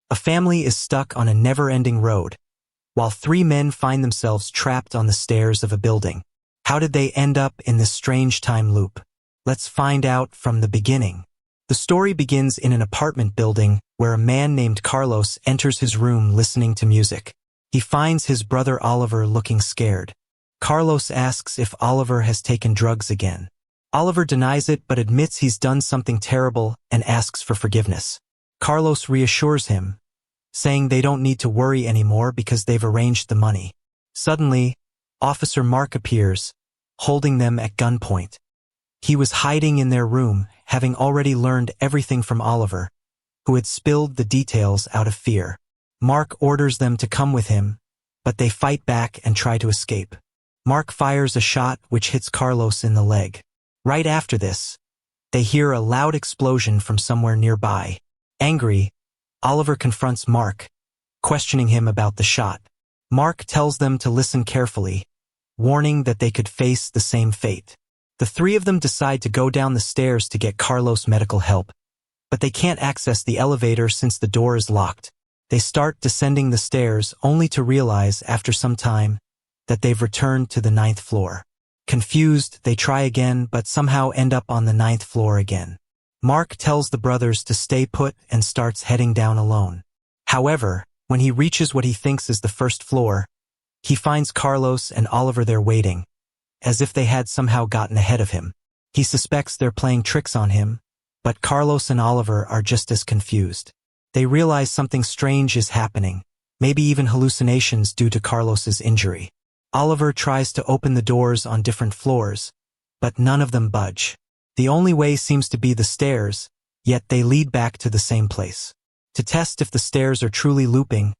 A family is stuck on a never-ending road, while three men find themselves trapped on the stairs of a building. How did they end up in this strange time loop? Let's find out from the beginning. The story begins in an apartment building where a man named Carlos enters his room listening to music. He finds his brother Oliver looking scared. Carlos asks if Oliver has taken drugs again. Oliver denies it but admits he's done something terrible and asks for forgiveness. Carlos reassures him, saying they don't need to worry anymore because they've arranged the money. Suddenly, Officer Mark appears, holding them at gunpoint. He was hiding in their room, having already learned everything from Oliver, who had spilled the details out of fear. Mark orders them to come with him, but they fight back and try to escape. Mark fires a shot which hits Carlos in the leg. Right after this, they hear a loud explosion from somewhere nearby. Angry, Oliver confronts Mark, questioning him about the shot. Mark tells them to listen carefully, warning that they could face the same fate. The three of them decide to go down the stairs to get Carlos medical help, but they can't access the elevator since the door is locked. They start descending the stairs only to realize after some time that they've returned to the 9th floor. Confused, they try again but somehow end up on the 9th floor again. Mark tells the brothers to stay put and starts heading down alone. However, when he reaches what he thinks is the 1st floor, he finds Carlos and Oliver there waiting, as if they had somehow gotten ahead of him. He suspects they're playing tricks on him, but Carlos and Oliver are just as confused. They realize something strange is happening, maybe even hallucinations due to Carlos's injury. Oliver tries to open the doors on different floors, but none of them budge. The only way seems to be the stairs, yet they lead back to the same place. To test if the stairs are truly looping,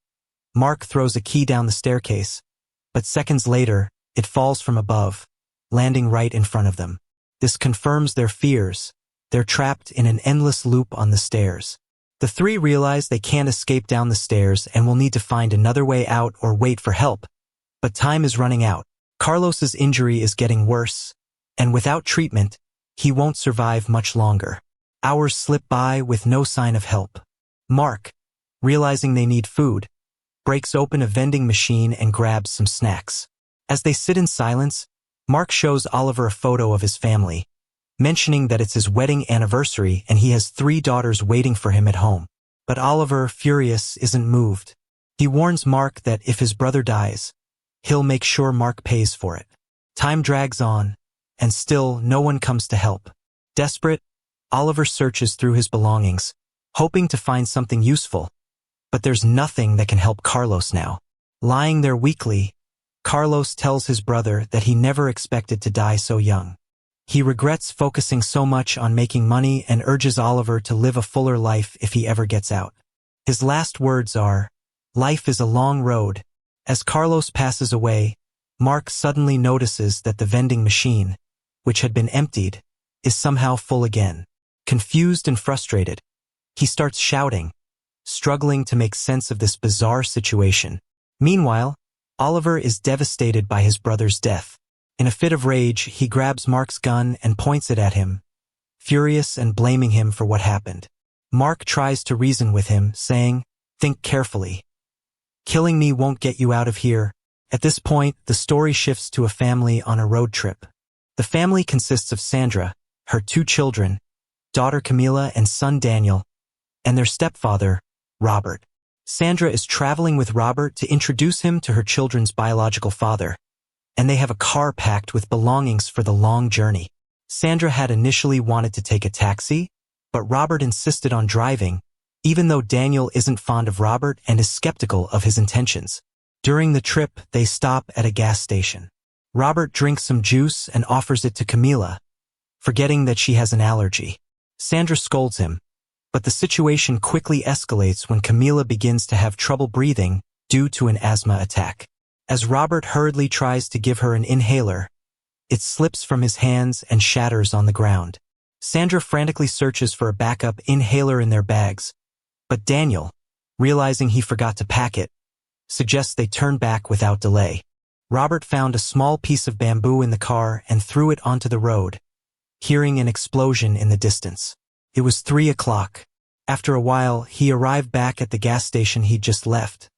Mark throws a key down the staircase, but seconds later, it falls from above, landing right in front of them. This confirms their fears. They're trapped in an endless loop on the stairs. The three realize they can't escape down the stairs and will need to find another way out or wait for help. But time is running out. Carlos's injury is getting worse, and without treatment, he won't survive much longer. Hours slip by with no sign of help. Mark, realizing they need food, breaks open a vending machine and grabs some snacks. As they sit in silence, Mark shows Oliver a photo of his family, mentioning that it's his wedding anniversary and he has 3 daughters waiting for him at home. But Oliver, furious, isn't moved. He warns Mark that if his brother dies, he'll make sure Mark pays for it. Time drags on, and still no one comes to help. Desperate, Oliver searches through his belongings, hoping to find something useful. But there's nothing that can help Carlos now. Lying there weakly, Carlos tells his brother that he never expected to die so young. He regrets focusing so much on making money and urges Oliver to live a fuller life if he ever gets out. His last words are, "Life is a long road." As Carlos passes away, Mark suddenly notices that the vending machine, which had been emptied, is somehow full again. Confused and frustrated, he starts shouting, struggling to make sense of this bizarre situation. Meanwhile, Oliver is devastated by his brother's death. In a fit of rage, he grabs Mark's gun and points it at him, furious and blaming him for what happened. Mark tries to reason with him, saying, "Think carefully. Killing me won't get you out of here." At this point, the story shifts to a family on a road trip. The family consists of Sandra, her 2 children, daughter Camila and son Daniel, and their stepfather, Robert. Sandra is traveling with Robert to introduce him to her children's biological father, and they have a car packed with belongings for the long journey. Sandra had initially wanted to take a taxi, but Robert insisted on driving, even though Daniel isn't fond of Robert and is skeptical of his intentions. During the trip, they stop at a gas station. Robert drinks some juice and offers it to Camila, forgetting that she has an allergy. Sandra scolds him, but the situation quickly escalates when Camila begins to have trouble breathing due to an asthma attack. As Robert hurriedly tries to give her an inhaler, it slips from his hands and shatters on the ground. Sandra frantically searches for a backup inhaler in their bags, but Daniel, realizing he forgot to pack it, suggests they turn back without delay. Robert found a small piece of bamboo in the car and threw it onto the road, hearing an explosion in the distance. It was 3 o'clock. After a while, he arrived back at the gas station he'd just left,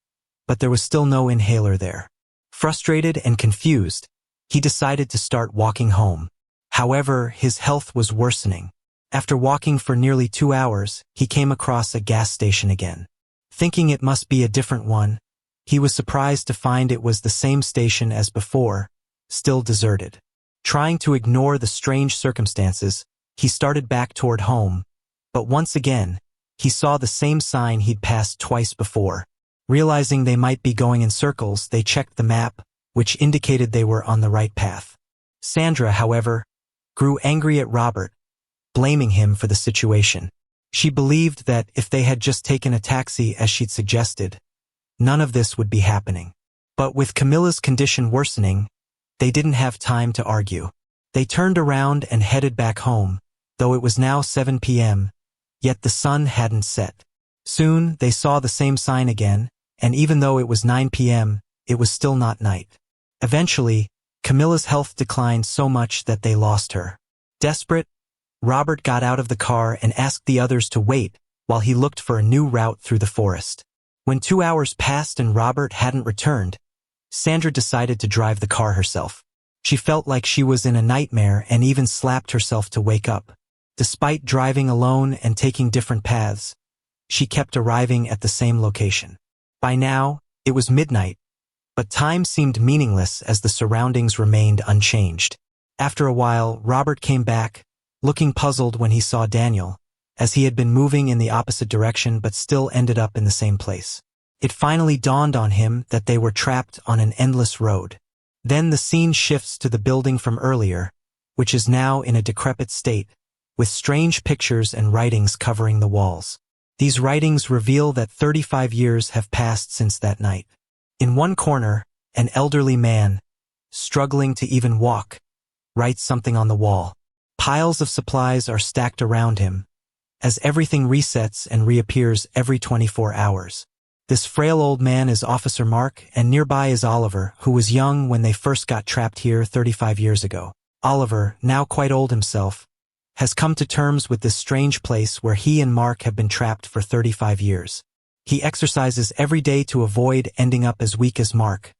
but there was still no inhaler there. Frustrated and confused, he decided to start walking home. However, his health was worsening. After walking for nearly 2 hours, he came across a gas station again. Thinking it must be a different one, he was surprised to find it was the same station as before, still deserted. Trying to ignore the strange circumstances, he started back toward home, but once again, he saw the same sign he'd passed twice before. Realizing they might be going in circles, they checked the map, which indicated they were on the right path. Sandra, however, grew angry at Robert, blaming him for the situation. She believed that if they had just taken a taxi as she'd suggested, none of this would be happening. But with Camilla's condition worsening, they didn't have time to argue. They turned around and headed back home, though it was now 7 p.m., yet the sun hadn't set. Soon, they saw the same sign again, and even though it was 9 p.m., it was still not night. Eventually, Camilla's health declined so much that they lost her. Desperate, Robert got out of the car and asked the others to wait while he looked for a new route through the forest. When 2 hours passed and Robert hadn't returned, Sandra decided to drive the car herself. She felt like she was in a nightmare and even slapped herself to wake up. Despite driving alone and taking different paths, she kept arriving at the same location. By now, it was midnight, but time seemed meaningless as the surroundings remained unchanged. After a while, Robert came back, looking puzzled when he saw Daniel, as he had been moving in the opposite direction but still ended up in the same place. It finally dawned on him that they were trapped on an endless road. Then the scene shifts to the building from earlier, which is now in a decrepit state, with strange pictures and writings covering the walls. These writings reveal that 35 years have passed since that night. In one corner, an elderly man, struggling to even walk, writes something on the wall. Piles of supplies are stacked around him, as everything resets and reappears every 24 hours. This frail old man is Officer Mark, and nearby is Oliver, who was young when they first got trapped here 35 years ago. Oliver, now quite old himself, has come to terms with this strange place where he and Mark have been trapped for 35 years. He exercises every day to avoid ending up as weak as Mark,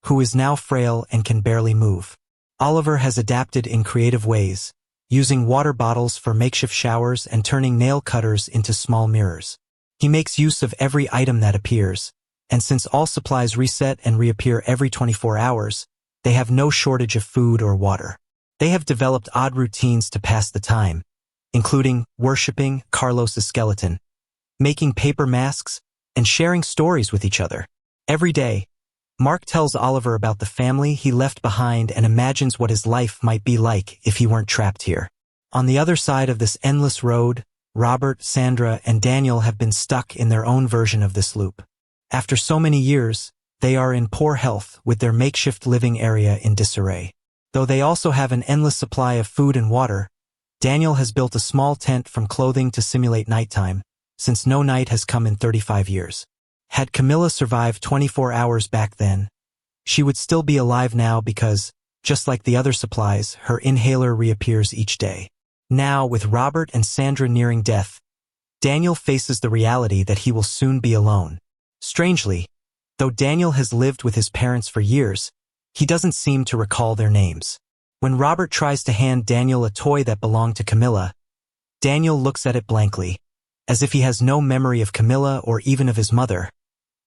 who is now frail and can barely move. Oliver has adapted in creative ways, using water bottles for makeshift showers and turning nail cutters into small mirrors. He makes use of every item that appears, and since all supplies reset and reappear every 24 hours, they have no shortage of food or water. They have developed odd routines to pass the time, including worshipping Carlos's skeleton, making paper masks, and sharing stories with each other. Every day, Mark tells Oliver about the family he left behind and imagines what his life might be like if he weren't trapped here. On the other side of this endless road, Robert, Sandra, and Daniel have been stuck in their own version of this loop. After so many years, they are in poor health with their makeshift living area in disarray. Though they also have an endless supply of food and water, Daniel has built a small tent from clothing to simulate nighttime, since no night has come in 35 years. Had Camilla survived 24 hours back then, she would still be alive now because, just like the other supplies, her inhaler reappears each day. Now, with Robert and Sandra nearing death, Daniel faces the reality that he will soon be alone. Strangely, though Daniel has lived with his parents for years, he doesn't seem to recall their names. When Robert tries to hand Daniel a toy that belonged to Camilla, Daniel looks at it blankly, as if he has no memory of Camilla or even of his mother,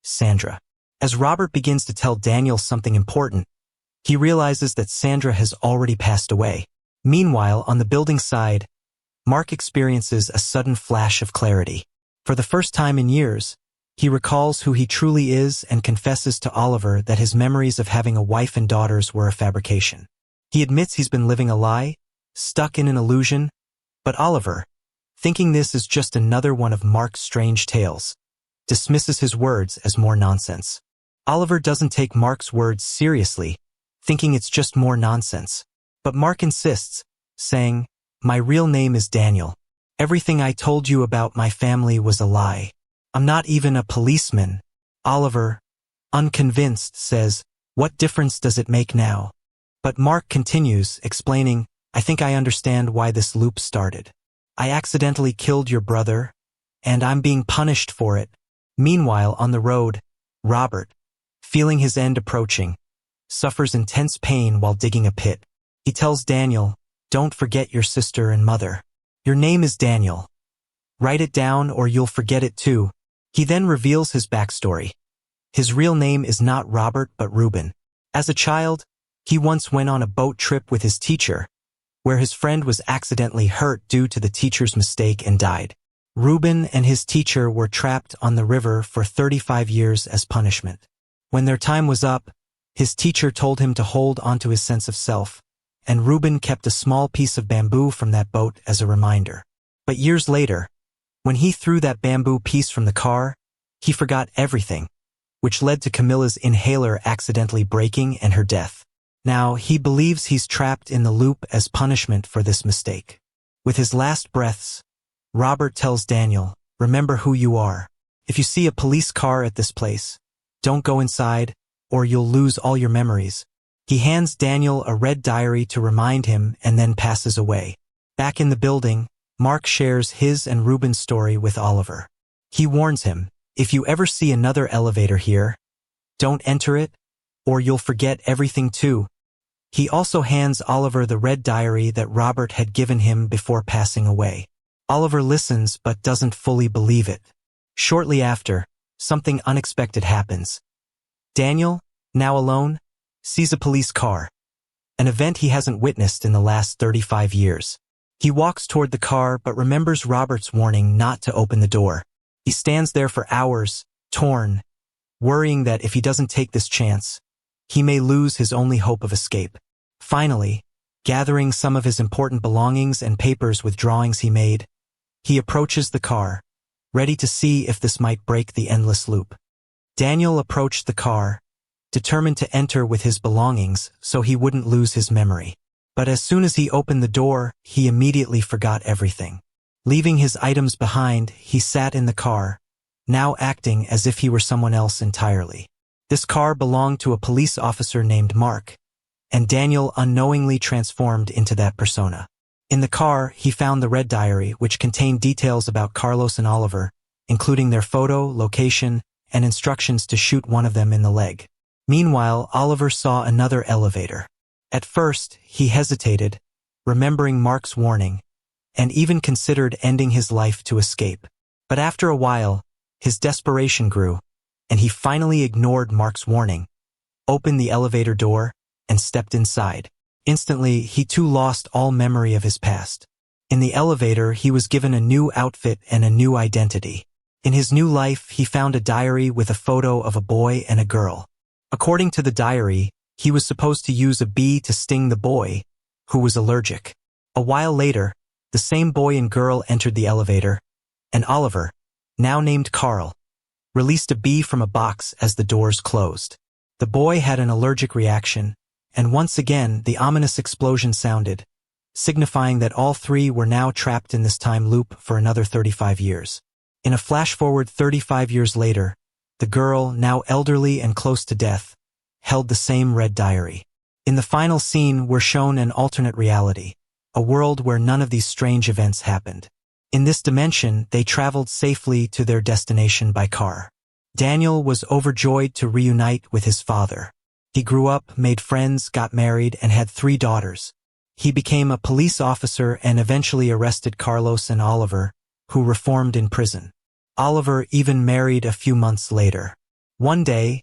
Sandra. As Robert begins to tell Daniel something important, he realizes that Sandra has already passed away. Meanwhile, on the building side, Mark experiences a sudden flash of clarity. For the first time in years, he recalls who he truly is and confesses to Oliver that his memories of having a wife and daughters were a fabrication. He admits he's been living a lie, stuck in an illusion, but Oliver, thinking this is just another one of Mark's strange tales, dismisses his words as more nonsense. Oliver doesn't take Mark's words seriously, thinking it's just more nonsense. But Mark insists, saying, "My real name is Daniel. Everything I told you about my family was a lie. I'm not even a policeman." Oliver, unconvinced, says, "What difference does it make now?" But Mark continues, explaining, "I think I understand why this loop started. I accidentally killed your brother, and I'm being punished for it. Meanwhile, on the road, Robert, feeling his end approaching, suffers intense pain while digging a pit. He tells Daniel, "Don't forget your sister and mother. Your name is Daniel. Write it down or you'll forget it too." He then reveals his backstory. His real name is not Robert but Reuben. As a child, he once went on a boat trip with his teacher, where his friend was accidentally hurt due to the teacher's mistake and died. Reuben and his teacher were trapped on the river for 35 years as punishment. When their time was up, his teacher told him to hold onto his sense of self, and Reuben kept a small piece of bamboo from that boat as a reminder. But years later, when he threw that bamboo piece from the car, he forgot everything, which led to Camilla's inhaler accidentally breaking and her death. Now, he believes he's trapped in the loop as punishment for this mistake. With his last breaths, Robert tells Daniel, "Remember who you are. If you see a police car at this place, don't go inside, or you'll lose all your memories." He hands Daniel a red diary to remind him and then passes away. Back in the building, Mark shares his and Reuben's story with Oliver. He warns him, "If you ever see another elevator here, don't enter it, or you'll forget everything too." He also hands Oliver the red diary that Robert had given him before passing away. Oliver listens but doesn't fully believe it. Shortly after, something unexpected happens. Daniel, now alone, sees a police car, an event he hasn't witnessed in the last 35 years. He walks toward the car but remembers Robert's warning not to open the door. He stands there for hours, torn, worrying that if he doesn't take this chance, he may lose his only hope of escape. Finally, gathering some of his important belongings and papers with drawings he made, he approaches the car, ready to see if this might break the endless loop. Daniel approached the car, determined to enter with his belongings so he wouldn't lose his memory. But as soon as he opened the door, he immediately forgot everything. Leaving his items behind, he sat in the car, now acting as if he were someone else entirely. This car belonged to a police officer named Mark, and Daniel unknowingly transformed into that persona. In the car, he found the red diary, which contained details about Carlos and Oliver, including their photo, location, and instructions to shoot one of them in the leg. Meanwhile, Oliver saw another elevator. At first, he hesitated, remembering Mark's warning, and even considered ending his life to escape. But after a while, his desperation grew, and he finally ignored Mark's warning, opened the elevator door, and stepped inside. Instantly, he too lost all memory of his past. In the elevator, he was given a new outfit and a new identity. In his new life, he found a diary with a photo of a boy and a girl. According to the diary, he was supposed to use a bee to sting the boy, who was allergic. A while later, the same boy and girl entered the elevator, and Oliver, now named Carl, released a bee from a box as the doors closed. The boy had an allergic reaction, and once again the ominous explosion sounded, signifying that all three were now trapped in this time loop for another 35 years. In a flash-forward 35 years later, the girl, now elderly and close to death, held the same red diary. In the final scene, we're shown an alternate reality, a world where none of these strange events happened. In this dimension, they traveled safely to their destination by car. Daniel was overjoyed to reunite with his father. He grew up, made friends, got married, and had 3 daughters. He became a police officer and eventually arrested Carlos and Oliver, who reformed in prison. Oliver even married a few months later. One day,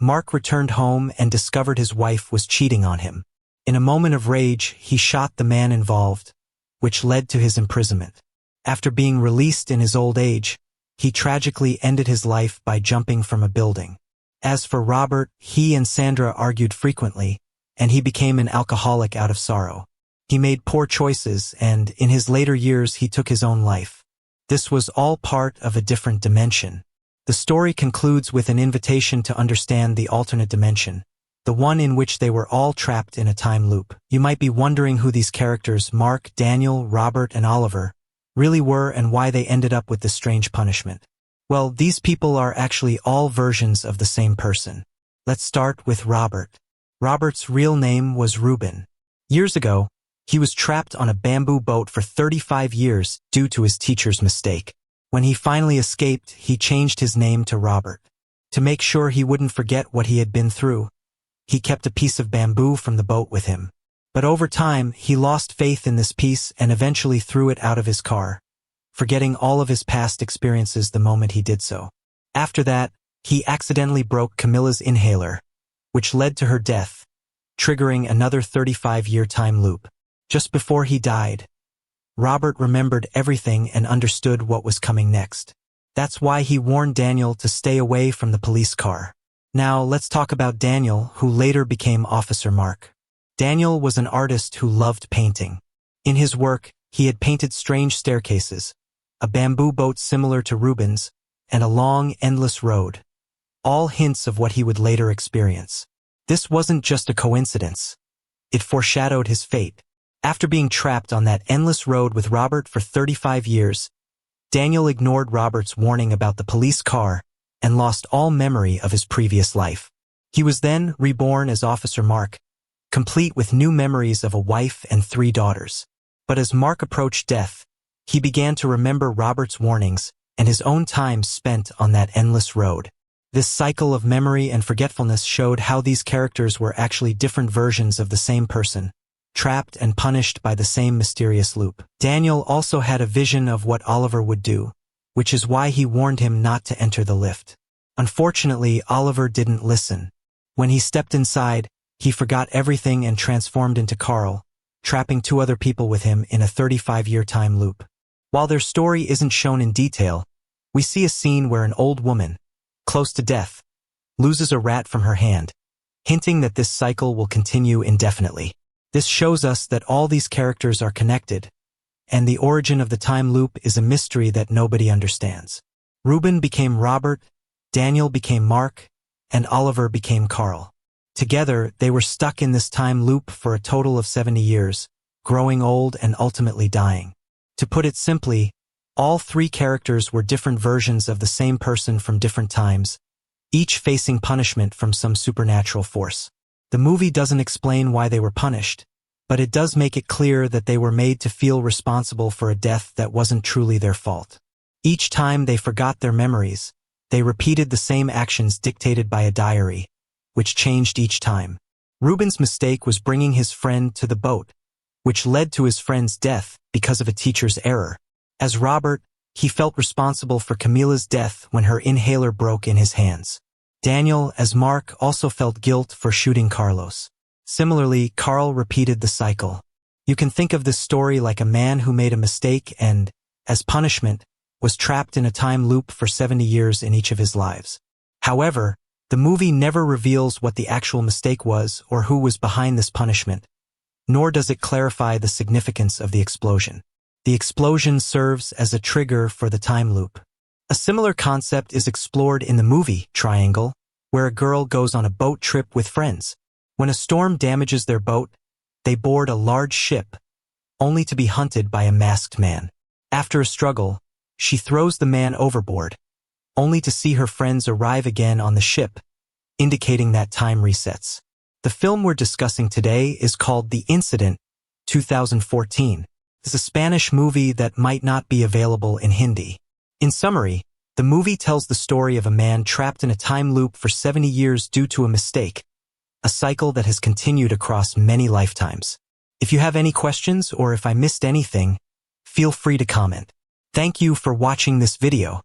Mark returned home and discovered his wife was cheating on him. In a moment of rage, he shot the man involved, which led to his imprisonment. After being released in his old age, he tragically ended his life by jumping from a building. As for Robert, he and Sandra argued frequently, and he became an alcoholic out of sorrow. He made poor choices, and in his later years he took his own life. This was all part of a different dimension. The story concludes with an invitation to understand the alternate dimension, the one in which they were all trapped in a time loop. You might be wondering who these characters, Mark, Daniel, Robert, and Oliver, really were and why they ended up with this strange punishment. Well, these people are actually all versions of the same person. Let's start with Robert. Robert's real name was Reuben. Years ago, he was trapped on a bamboo boat for 35 years due to his teacher's mistake. When he finally escaped, he changed his name to Robert. To make sure he wouldn't forget what he had been through, he kept a piece of bamboo from the boat with him. But over time, he lost faith in this piece and eventually threw it out of his car, forgetting all of his past experiences the moment he did so. After that, he accidentally broke Camilla's inhaler, which led to her death, triggering another 35-year time loop. Just before he died, Robert remembered everything and understood what was coming next. That's why he warned Daniel to stay away from the police car. Now, let's talk about Daniel, who later became Officer Mark. Daniel was an artist who loved painting. In his work, he had painted strange staircases, a bamboo boat similar to Rubens, and a long, endless road, all hints of what he would later experience. This wasn't just a coincidence. It foreshadowed his fate. After being trapped on that endless road with Robert for 35 years, Daniel ignored Robert's warning about the police car and lost all memory of his previous life. He was then reborn as Officer Mark, complete with new memories of a wife and 3 daughters. But as Mark approached death, he began to remember Robert's warnings and his own time spent on that endless road. This cycle of memory and forgetfulness showed how these characters were actually different versions of the same person, trapped and punished by the same mysterious loop. Daniel also had a vision of what Oliver would do, which is why he warned him not to enter the lift. Unfortunately, Oliver didn't listen. When he stepped inside, he forgot everything and transformed into Carl, trapping 2 other people with him in a 35-year time loop. While their story isn't shown in detail, we see a scene where an old woman, close to death, loses a rat from her hand, hinting that this cycle will continue indefinitely. This shows us that all these characters are connected, and the origin of the time loop is a mystery that nobody understands. Reuben became Robert, Daniel became Mark, and Oliver became Carl. Together, they were stuck in this time loop for a total of 70 years, growing old and ultimately dying. To put it simply, all 3 characters were different versions of the same person from different times, each facing punishment from some supernatural force. The movie doesn't explain why they were punished, but it does make it clear that they were made to feel responsible for a death that wasn't truly their fault. Each time they forgot their memories, they repeated the same actions dictated by a diary, which changed each time. Reuben's mistake was bringing his friend to the boat, which led to his friend's death because of a teacher's error. As Robert, he felt responsible for Camilla's death when her inhaler broke in his hands. Daniel, as Mark, also felt guilt for shooting Carlos. Similarly, Carl repeated the cycle. You can think of this story like a man who made a mistake and, as punishment, was trapped in a time loop for 70 years in each of his lives. However, the movie never reveals what the actual mistake was or who was behind this punishment, nor does it clarify the significance of the explosion. The explosion serves as a trigger for the time loop. A similar concept is explored in the movie Triangle, where a girl goes on a boat trip with friends. When a storm damages their boat, they board a large ship, only to be hunted by a masked man. After a struggle, she throws the man overboard, only to see her friends arrive again on the ship, indicating that time resets. The film we're discussing today is called The Incident, 2014. It's a Spanish movie that might not be available in Hindi. In summary, the movie tells the story of a man trapped in a time loop for 70 years due to a mistake, a cycle that has continued across many lifetimes. If you have any questions or if I missed anything, feel free to comment. Thank you for watching this video.